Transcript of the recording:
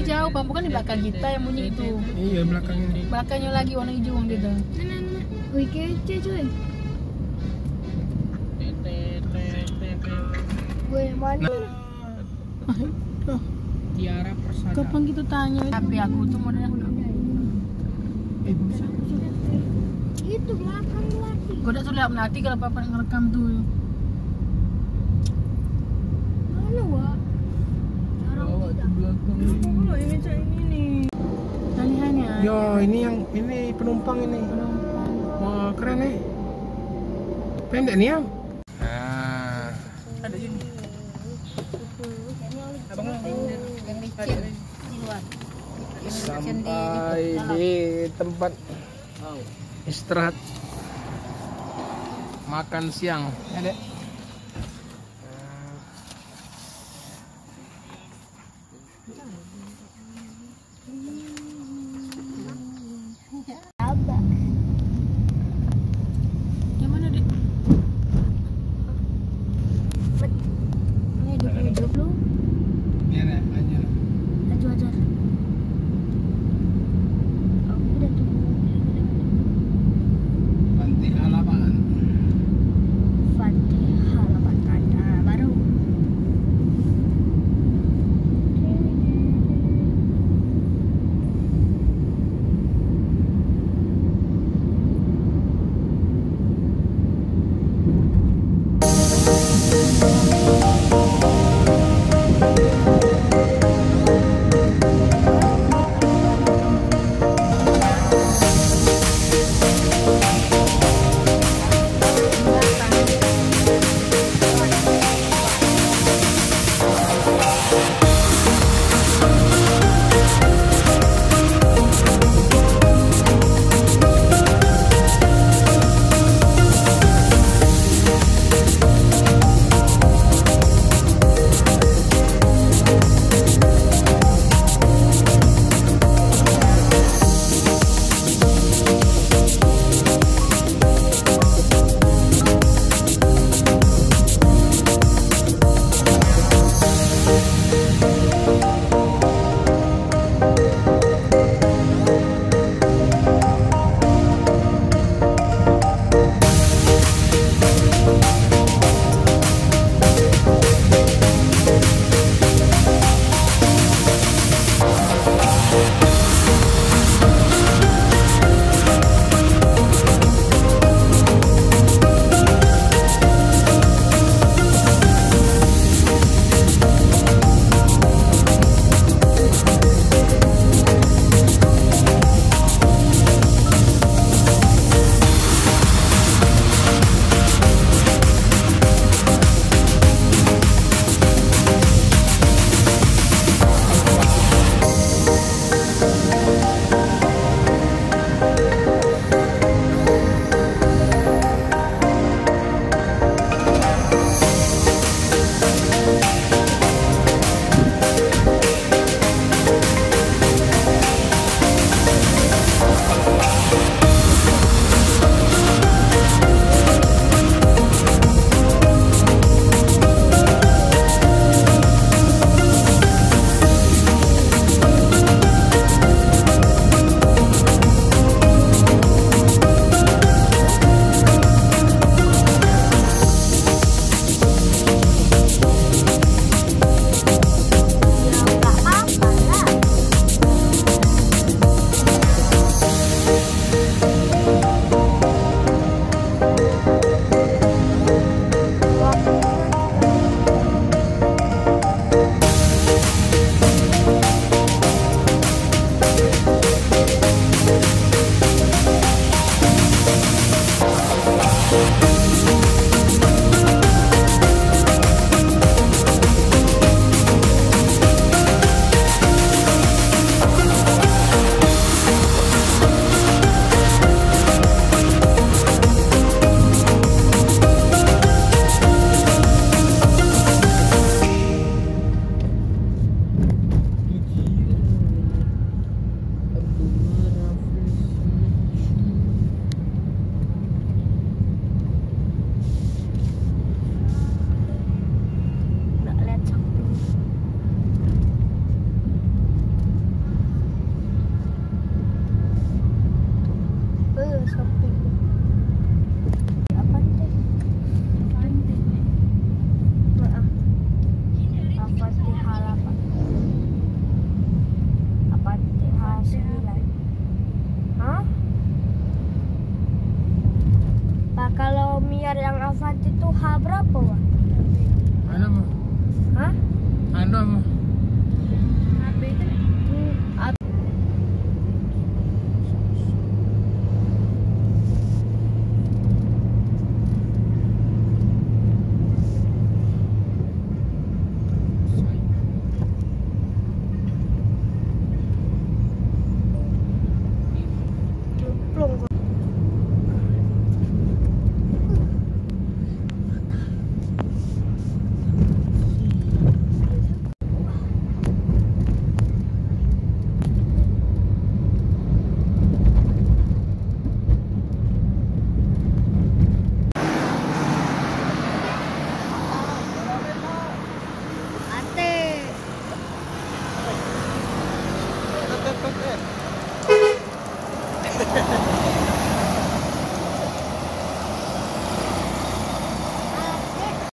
Jauh, Pak, bukan di belakang kita yang bunyi itu. Iya, belakang ini. Belakangnya lagi warna hijau gitu. Wih, kece cuy. Gue mana? Tiara Persada. Kapan gitu tanya? Tapi aku tuh modelnya Bisa. Itu belakang lagi. Kau udah lihat nanti kalau papa ngerekam tuh. Mana wah? Bawa di belakang. Oh, ini nih. Hanya. Yo, ini penumpang ini. Wah, keren nih. Pendek nih ya. Nah, Ada ini. sampai di tempat istirahat makan siang. Ya, Dek. Abah. Yang mana, Dek? Ini hidup lu.